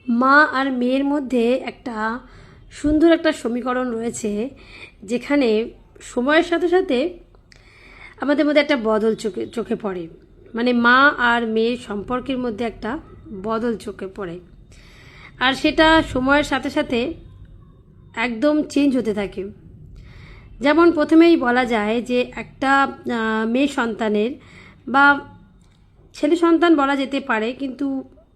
মা আর মেয়ের মধ্যে একটা সুন্দর একটা সমীকরণ রয়েছে, যেখানে সময়ের সাথে সাথে আমাদের মধ্যে একটা বদল চোখে চোখে পড়ে। মানে মা আর মেয়ের সম্পর্কের মধ্যে একটা বদল চোখে পড়ে, আর সেটা সময়ের সাথে সাথে একদম চেঞ্জ হতে থাকে। যেমন প্রথমেই বলা যায় যে একটা মেয়ে সন্তানের বা ছেলে সন্তান বলা যেতে পারে, কিন্তু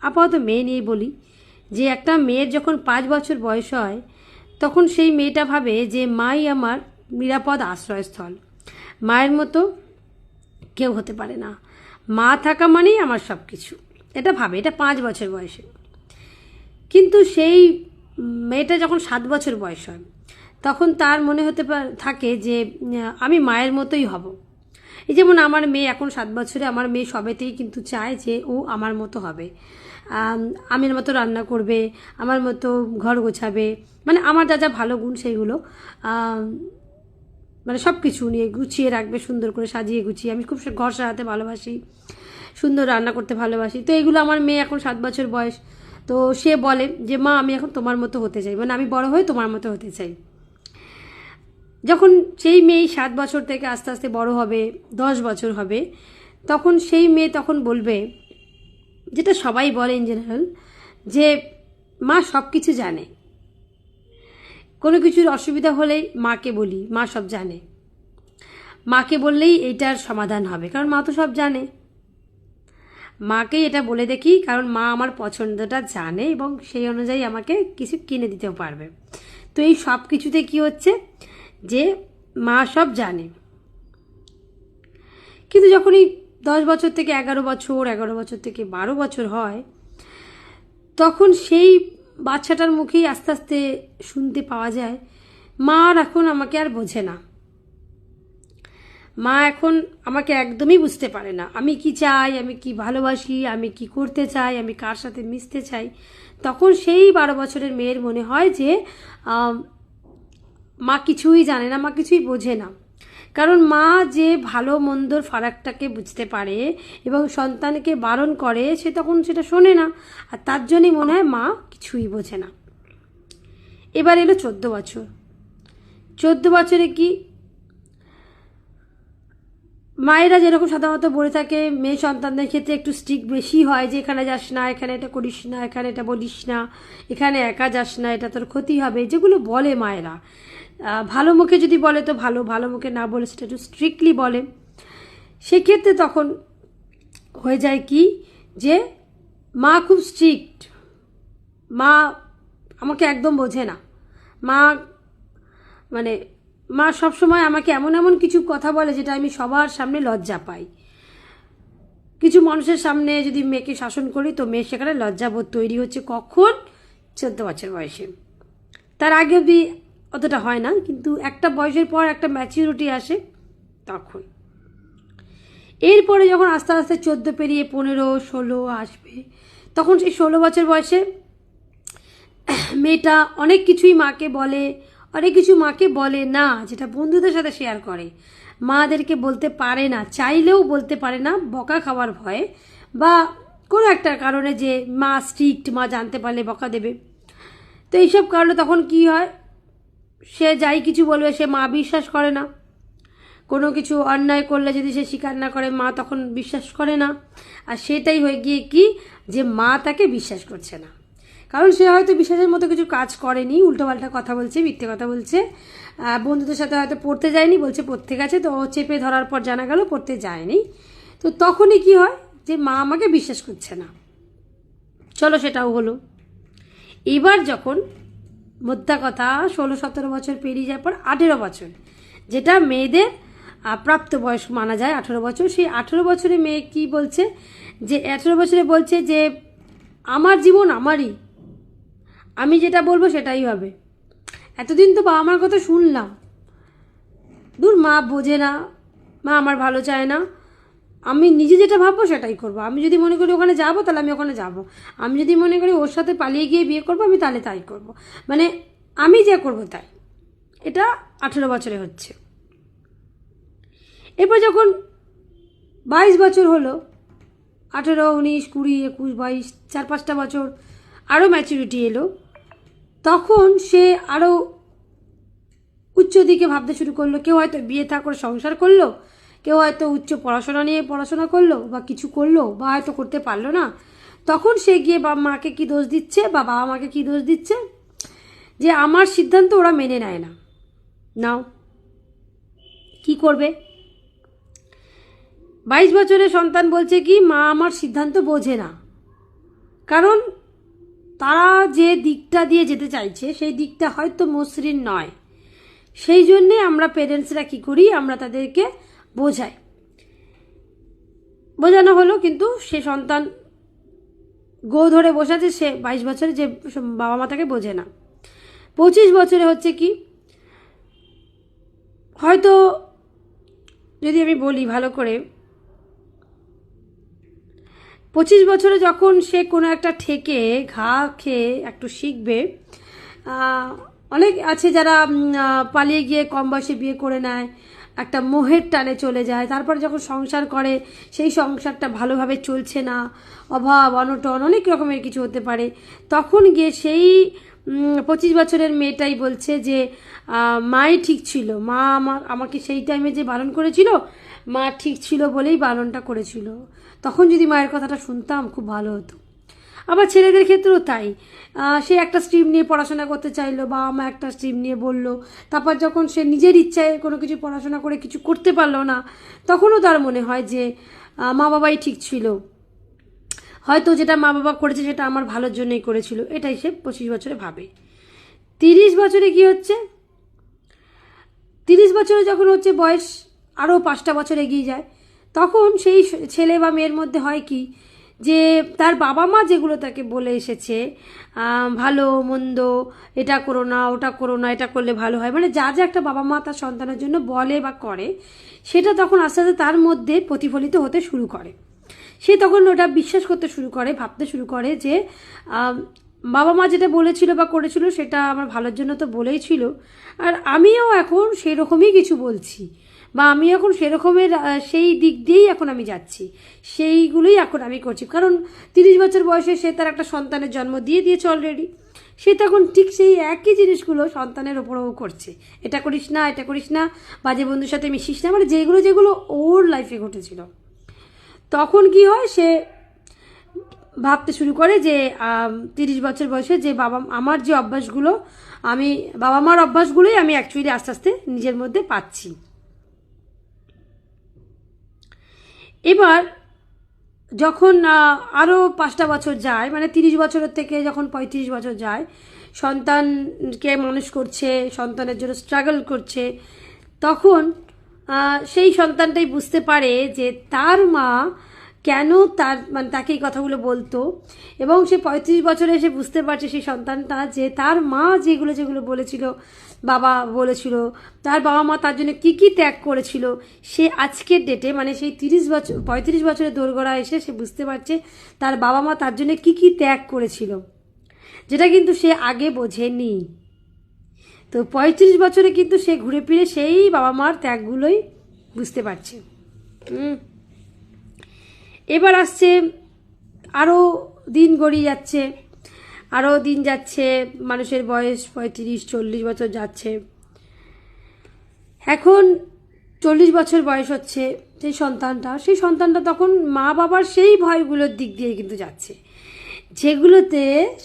আপাতত মেয়ে নিয়েই বলি, যে একটা মেয়ের যখন 5 বছর বয়স হয় তখন সেই মেয়েটা ভাবে যে মাই আমার নিরাপদ আশ্রয়স্থল, মায়ের মতো কেউ হতে পারে না, মা থাকা মানেই আমার সব কিছু, এটা ভাবে, এটা 5 বছর বয়সে। কিন্তু সেই মেয়েটা যখন 7 বছর বয়স হয় তখন তার মনে হতে থাকে যে আমি মায়ের মতোই হব। এই যেমন আমার মেয়ে এখন 7 বছরে, আমার মেয়ে সবেতেই কিন্তু চায় যে ও আমার মতো হবে, আমার মতো রান্না করবে, আমার মতো ঘর গোছাবে, মানে আমার যা যা ভালো গুণ সেইগুলো মানে সব কিছু নিয়ে গুছিয়ে রাখবে, সুন্দর করে সাজিয়ে গুছিয়ে। আমি খুব ঘর সাজাতে ভালোবাসি, সুন্দর রান্না করতে ভালোবাসি, তো এগুলো আমার মেয়ে এখন 7 বছর বয়স। তো সে বলে যে মা আমি এখন তোমার মতো হতে চাই, মানে আমি বড় হয়ে তোমার মতো হতে চাই। যখন সেই মেয়ে 7 বছর থেকে আস্তে আস্তে বড় হবে, 10 বছর হবে, তখন সেই মেয়ে তখন বলবে, যেটা সবাই বলে ইন জেনারেল, যে মা সব কিছু জানে, কোনো কিছুর অসুবিধা হলেই মাকে বলি, মা সব জানে, মাকে বললেই এইটার সমাধান হবে, কারণ মা তো সব জানে। মাকেই এটা বলে দেখি, কারণ মা আমার পছন্দটা জানে এবং সেই অনুযায়ী আমাকে কিছু কিনে দিতেও পারবে। তো এই সব কিছুতে কি হচ্ছে যে মা সব জানে। কিন্তু যখনই 10 বছর থেকে 11 বছর, 11 বছর থেকে 12 বছর হয়, তখন সেই বাচ্চাটার মুখেই আস্তে আস্তে শুনতে পাওয়া যায় মা আর এখন আমাকে আর বোঝে না, মা এখন আমাকে একদমই বুঝতে পারে না, আমি কি চাই, আমি কি ভালোবাসি, আমি কি করতে চাই, আমি কার সাথে মিশতে চাই। তখন সেই 12 বছরের মেয়ের মনে হয় যে মা কিছুই জানে না, মা কিছুই বোঝে না, কারণ মা যে ভালো মন্দর ফারাকটাকে বুঝতে পারে এবং সন্তানকে বারণ করে, সে তখন সেটা শোনে না, আর তার জন্যই মনে হয় মা কিছুই বোঝে না। এবার এলো 14 বছর। 14 বছরে কি মায়েরা যেরকম সাধারণত বলে থাকে মেয়ে সন্তানদের ক্ষেত্রে একটু স্ট্রিক্ট বেশি হয়, যে এখানে যাস না, এখানে এটা করিস না, এখানে এটা বলিস না, এখানে একা যাস না, এটা তোর ক্ষতি হবে, যেগুলো বলে মায়েরা। ভালো মুখে যদি বলে তো ভালো, ভালো মুখে না বলে সেটা একটু স্ট্রিক্টলি বলে। সেক্ষেত্রে তখন হয়ে যায় কি যে মা খুব স্ট্রিক্ট, মা আমাকে একদম বোঝে না, মা মানে মা সবসময় আমাকে এমন এমন কিছু কথা বলে যেটা আমি সবার সামনে লজ্জা পাই। কিছু মানুষের সামনে যদি মেয়েকে শাসন করি তো মেয়ের সেখানে লজ্জাবোধ তৈরি হচ্ছে, কখন 14 বছর বয়সে। তার আগে অবধি অতটা হয় না, কিন্তু একটা বয়সের পর একটা ম্যাচিউরিটি আসে তখন। এরপরে যখন আস্তে আস্তে 14 পেরিয়ে 15, 16 আসবে, তখন সেই 16 বছর বয়সে মেয়েটা অনেক কিছুই মাকে বলে, অনেক কিছু মাকে বলে না, যেটা বন্ধুদের সাথে শেয়ার করে, মাদেরকে বলতে পারে না, চাইলেও বলতে পারে না, বকা খাওয়ার ভয়ে বা কোনো একটা কারণে, যে মা স্ট্রিক্ট, মা জানতে পারলে বকা দেবে। তো এইসব কারণে তখন কি হয়, সে যাই কিছু বলবে সে মা বিশ্বাস করে না, কোনো কিছু অন্যায় করলে যদি সে স্বীকার না করে মা তখন বিশ্বাস করে না, আর সেটাই হয়ে গিয়ে কি যে মা তাকে বিশ্বাস করছে না, কারণ সে হয়তো বিশ্বাসের মতো কিছু কাজ করেনি, উল্টোপাল্টা কথা বলছে, মিথ্যে কথা বলছে, বন্ধুদের সাথে হয়তো পড়তে যায়নি, বলছে পড়তে গেছে, তো চেপে ধরার পর জানা গেল পড়তে যায়নি। তো তখনই কি হয় যে মা আমাকে বিশ্বাস করছে না, চলো সেটাও হলো। এবার যখন মোদ্দা কথা 16-17 বছর পেরিয়ে যাওয়ার পর 18 বছর, যেটা মেয়েদের প্রাপ্ত বয়স মানা যায় 18 বছর, সেই 18 বছরে মেয়ে কি বলছে, যে 18 বছরে বলছে যে আমার জীবন আমারই, আমি যেটা বলবো সেটাই হবে। এতদিন তো বাবা মার কথা শুনলাম, দূর মা বোঝে না, মা আমার ভালো চায় না, আমি নিজে যেটা ভাববো সেটাই করবো, আমি যদি মনে করি ওখানে যাবো তাহলে আমি ওখানে যাবো, আমি যদি মনে করি ওর সাথে পালিয়ে গিয়ে বিয়ে করবো আমি তাহলে তাই করবো, মানে আমি যা করবো তাই। এটা 18 বছরে হচ্ছে। এরপর যখন 22 বছর হলো, 18, 19, 20, 21, 22, 4-5টা বছর আরও ম্যাচুরিটি এলো, তখন সে আরও উচ্চ দিকে ভাবতে শুরু করলো। কেউ হয়তো বিয়ে থা করে সংসার করলো, কেউ হয়তো উচ্চ পড়াশোনা নিয়ে পড়াশোনা করলো বা কিছু করলো, বা হয়তো করতে পারলো না। তখন সে গিয়ে বাবা মাকে কী দোষ দিচ্ছে বা বাবা মাকে কী দোষ দিচ্ছে, যে আমার সিদ্ধান্ত ওরা মেনে নেয় না। নাও কি করবে? 22 বছরের সন্তান বলছে কি, মা আমার সিদ্ধান্ত বোঝে না। কারণ তারা যে দিকটা দিয়ে যেতে চাইছে সেই দিকটা হয়তো মসৃণ নয়। সেই জন্যে আমরা পেরেন্টসরা কী করি, আমরা তাদেরকে বোঝাই। বোঝানো হলো, কিন্তু সে সন্তান গো ধরে বসেছে, সে 22 বছরে যে বাবা মা তাকে বোঝে না। 25 বছরে হচ্ছে কি, হয়তো যদি আমি বলি ভালো করে, 25 বছরে যখন সে কোনো একটা ঠেকে ঘা খেয়ে একটু শিখবে, অনেক আছে যারা পালিয়ে গিয়ে কম বয়সে বিয়ে করে নেয়, একটা মোহের টানে চলে যায়, তারপরে যখন সংসার করে সেই সংসারটা ভালোভাবে চলছে না, অভাব অনটন অনেক রকমের কিছু হতে পারে, তখন গিয়ে সেই 25 বছরের মেয়েটাই বলছে যে মাই ঠিক ছিল, মা আমাকে সেই টাইমে যে বারণ করেছিল, মা ঠিক ছিল বলেই বারণটা করেছিল। তখন যদি মায়ের কথাটা শুনতাম খুব ভালো হতো। আবার ছেলেদের ক্ষেত্রেও তাই, সে একটা স্ট্রিম নিয়ে পড়াশোনা করতে চাইলো, বাবা মা একটা স্ট্রিম নিয়ে বললো, তারপর যখন সে নিজের ইচ্ছায় কোনো কিছু পড়াশোনা করে কিছু করতে পারলো না, তখনও তার মনে হয় যে মা বাবাই ঠিক ছিল, হয়তো যেটা মা বাবা করেছে সেটা আমার ভালোর জন্যই করেছিল, এটাই সে 25 বছরে ভাবে। 30 বছরে কি হচ্ছে, 30 বছরে যখন হচ্ছে বয়স আরও 5টা বছর এগিয়ে যায়, তখন সেই ছেলে বা মেয়ের মধ্যে হয় কি, যে তার বাবা মা যেগুলো তাকে বলে এসেছে, ভালো মন্দ, এটা করো না ওটা করো না, এটা করলে ভালো হয়, মানে যা যা একটা বাবা মা তার সন্তানের জন্য বলে বা করে, সেটা তখন আস্তে আস্তে তার মধ্যে প্রতিফলিত হতে শুরু করে। সে তখন ওটা বিশ্বাস করতে শুরু করে, ভাবতে শুরু করে যে বাবা মা যেটা বলেছিল বা করেছিল সেটা আমার ভালোর জন্য তো বলেই ছিল, আর আমিও এখন সেরকমই কিছু বলছি, বা আমি এখন সেরকমের সেই দিক দিয়েই এখন আমি যাচ্ছি, সেইগুলোই এখন আমি করছি। কারণ 30 বছর বয়সে সে তার একটা সন্তানের জন্ম দিয়ে দিয়েছে অলরেডি, সে তখন ঠিক সেই একই জিনিসগুলো সন্তানের ওপরেও করছে, এটা করিস না, এটা করিস না, বাজে বন্ধুর সাথে মিশিস না, মানে যেগুলো যেগুলো ওর লাইফে ঘটেছিল। তখন কি হয়, সে ভাবতে শুরু করে যে 30 বছর বয়সে যে আমার যে অভ্যাসগুলো, আমি বাবা মার অভ্যাসগুলোই আমি অ্যাকচুয়ালি আস্তে আস্তে নিজের মধ্যে পাচ্ছি। এবার যখন আরও 5টা বছর যায়, মানে 30 বছরের থেকে যখন 35 বছর যায়, সন্তানকে মানুষ করছে, সন্তানের জন্য স্ট্রাগল করছে, তখন সেই সন্তানটাই বুঝতে পারে যে তার মা কেন তার মানে তাকে এই কথাগুলো বলতো, এবং সে 35 বছরে এসে বুঝতে পারছে সেই সন্তানটা যে তার মা যেগুলো যেগুলো বলেছিল, বাবা বলেছিল, তার বাবা মা তার জন্য কী কী ত্যাগ করেছিল, সে আজকের ডেটে মানে সেই 35 বছরের দোরগোড়া এসে সে বুঝতে পারছে তার বাবা মা তার জন্য কী কী ত্যাগ করেছিল, যেটা কিন্তু সে আগে বোঝেনি। তো 35 বছরে কিন্তু সে ঘুরে ফিরে সেই বাবা মার ত্যাগগুলোই বুঝতে পারছে। এবার আসছে, আরও দিন গড়িয়ে যাচ্ছে, আরও দিন যাচ্ছে, মানুষের বয়স 35-40 বছর যাচ্ছে। এখন 40 বছর বয়স হচ্ছে সেই সন্তানটা তখন মা বাবার সেই ভয়গুলোর দিক দিয়ে কিন্তু যাচ্ছে, যেগুলোতে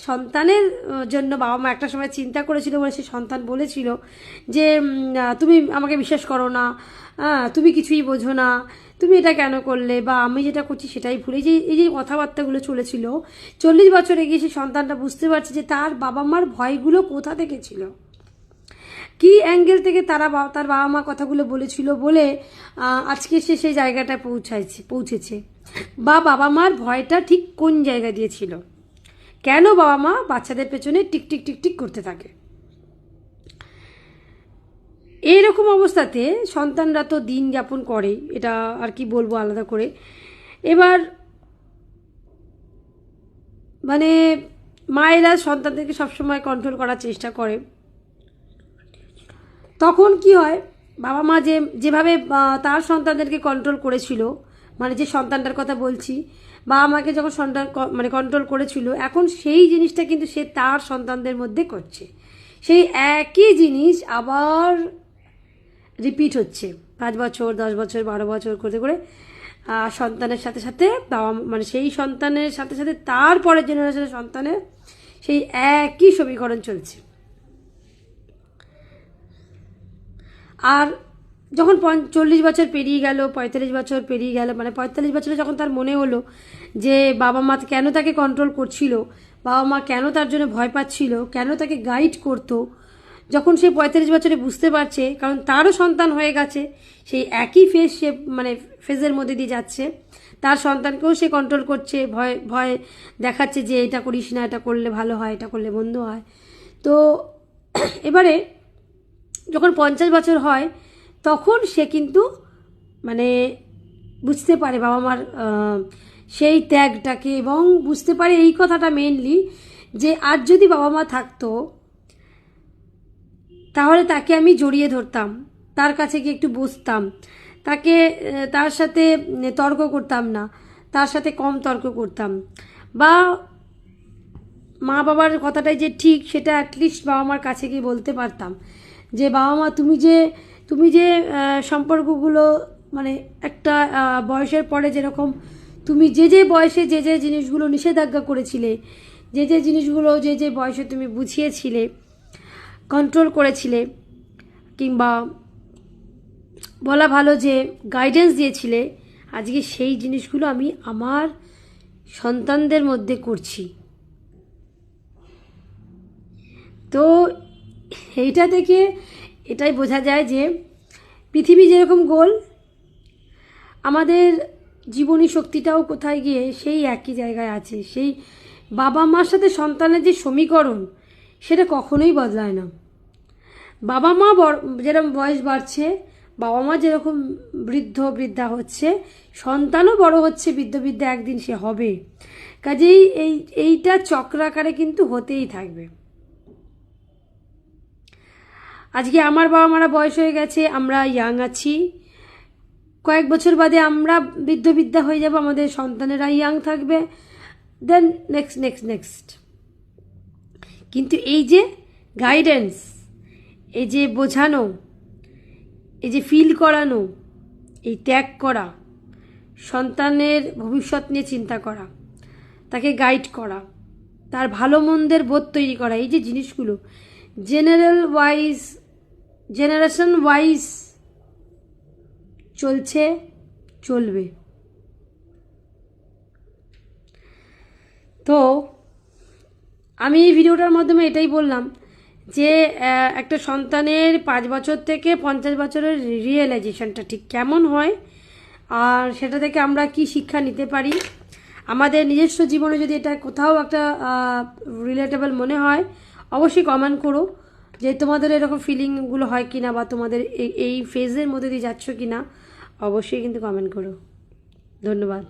সন্তানের জন্য বাবা মা একটা সময় চিন্তা করেছিল বলে সেই সন্তান বলেছিল যে তুমি আমাকে বিশ্বাস করো না, তুমি কিছুই বোঝো না, তুমি এটা কেন করলে, বা আমি যেটা করছি সেটাই ভুলে, এই যে কথাবার্তাগুলো চলেছিল, 40 বছরে গিয়ে সেই সন্তানটা বুঝতে পারছে যে তার বাবা মার ভয়গুলো কোথা থেকে ছিল, কি অ্যাঙ্গেল থেকে তার বাবা মা কথাগুলো বলেছিল বলে আজকে সে সেই জায়গাটায় পৌঁছেছে, বা বাবা মার ভয়টা ঠিক কোন জায়গা দিয়েছিল, কেন বাবা মা বাচ্চাদের পেছনে টিকটিক টিকটিক করতে থাকে। এইরকম অবস্থাতে সন্তানরা তো দিন যাপন করে, এটা আর কি বলবো আলাদা করে। এবার মানে মায়েরা সন্তানদেরকে সবসময় কন্ট্রোল করার চেষ্টা করে, তখন কি হয়, বাবা মা যেভাবে তার সন্তানদেরকে কন্ট্রোল করেছিল মানে যে সন্তানটার কথা বলছি, বাবা মাকে যখন সন্তান মানে কন্ট্রোল করেছিল, এখন সেই জিনিসটা কিন্তু সে তার সন্তানদের মধ্যে করছে। সেই একই জিনিস আবার রিপিট হচ্ছে 5 বছর 10 বছর 12 বছর করে করে সন্তানের সাথে সাথে বাবা মানে সেই সন্তানের সাথে সাথে তারপরের জেনারেশনের সন্তানের সেই একই সমীকরণ চলছে। আর যখন 40 বছর পেরিয়ে গেল, 45 বছর পেরিয়ে গেল, মানে 45 বছরে যখন তার মনে হলো যে বাবা মা কেন তাকে কন্ট্রোল করছিল, বাবা মা কেন তার জন্য ভয় পাচ্ছিল, কেন তাকে গাইড করতো, যখন সে 45 বছরে বুঝতে পারছে, কারণ তারও সন্তান হয়ে গেছে, সেই একই ফেজ সে মানে ফেজের মধ্যে দিয়ে যাচ্ছে, তার সন্তানকেও সে কন্ট্রোল করছে, ভয় ভয় দেখাচ্ছে যে এটা করিস না, এটা করলে ভালো হয়, এটা করলে মন্দ হয়। তো এবারে যখন 50 বছর হয় তখন সে কিন্তু মানে বুঝতে পারে বাবা মার সেই ত্যাগটাকে, এবং বুঝতে পারে এই কথাটা মেনলি যে আজ যদি বাবা মা থাকতো তাহলে তাকে আমি জড়িয়ে ধরতাম, তার কাছে গিয়ে একটু বসতাম, তাকে তার সাথে তর্ক করতাম না, তার সাথে কম তর্ক করতাম, বা মা বাবার কথাটাই যে ঠিক সেটা অ্যাটলিস্ট বাবা মার কাছে গিয়ে বলতে পারতাম যে বাবা মা তুমি যে সম্পর্কগুলো মানে একটা বয়সের পরে যেরকম তুমি যে বয়সে যে জিনিসগুলো নিষেধাজ্ঞা করেছিলে, যে জিনিসগুলো যে বয়সে তুমি বুঝিয়েছিলে, কন্ট্রোল করেছিলে, কিংবা বলা ভালো যে গাইডেন্স দিয়েছিলে, আজকে সেই জিনিসগুলো আমি আমার সন্তানদের মধ্যে করছি। তো এইটা থেকে এটাই বোঝা যায় যে পৃথিবী যেরকম গোল, আমাদের জীবনী শক্তিটাও কোথায় গিয়ে সেই একই জায়গায় আছে। সেই বাবা মার সাথে সন্তানের যে সমীকরণ সেটা কখনোই বদলায় না। বাবা মা যেরকম বয়স বাড়ছে, বাবা মা যেরকম বৃদ্ধা হচ্ছে, সন্তানও বড় হচ্ছে, বৃদ্ধ একদিন সে হবে। কাজেই এইটা চক্রাকারে কিন্তু হতেই থাকবে। আজকে আমার বাবা মারা বয়স হয়ে গেছে, আমরা ইয়াং আছি, কয়েক বছর বাদে আমরা বৃদ্ধা হয়ে যাব, আমাদের সন্তানেরা ইয়াং থাকবে, দেন নেক্সট। কিন্তু এই যে গাইডেন্স, এই যে বোঝানো, এই যে ফিল করানো, এই ত্যাগ করা, সন্তানের ভবিষ্যৎ নিয়ে চিন্তা করা, তাকে গাইড করা, তার ভালো মন্দের বোধ তৈরি করা, এই যে জিনিসগুলো জেনারেশন ওয়াইজ চলবে। তো আমি এই ভিডিওটার মাধ্যমে এটাই বললাম যে একটা সন্তানের 5 বছর থেকে 50 বছরের রিয়েলাইজেশনটা ঠিক কেমন হয়, আর সেটা থেকে আমরা কি শিক্ষা নিতে পারি। আমাদের নিজস্ব জীবনে যদি এটা কোথাও একটা রিলেটেবল মনে হয়, অবশ্যই কমেন্ট করো যে তোমাদের এরকম ফিলিংগুলো হয় কিনা, বা তোমাদের এই ফেজের মধ্যে দিয়ে যাচ্ছ কিনা, অবশ্যই কিন্তু কমেন্ট করো। ধন্যবাদ।